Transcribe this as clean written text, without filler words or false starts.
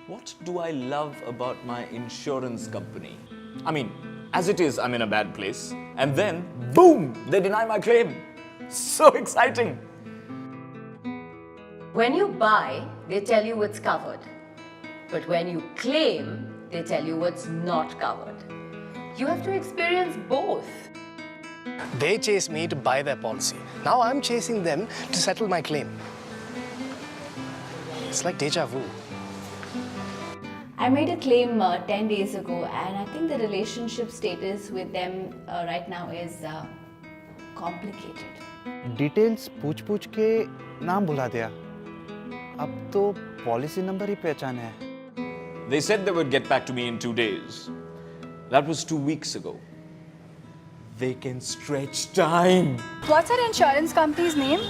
What do I love about my insurance company? I mean, as it is, I'm in a bad place. And then, boom, they deny my claim. So exciting. When you buy, they tell you it's covered. But when you claim, they tell you it's not covered. You have to experience both. They chase me to buy their policy. Now I'm chasing them to settle my claim. It's like deja vu. I made a claim 10 days ago, and I think the relationship status with them right now is complicated. Details पूछ के नाम भुला दिया. अब तो policy number ही पहचान है. They said they would get back to me in 2 days. That was 2 weeks ago. They can stretch time. What's our insurance company's name?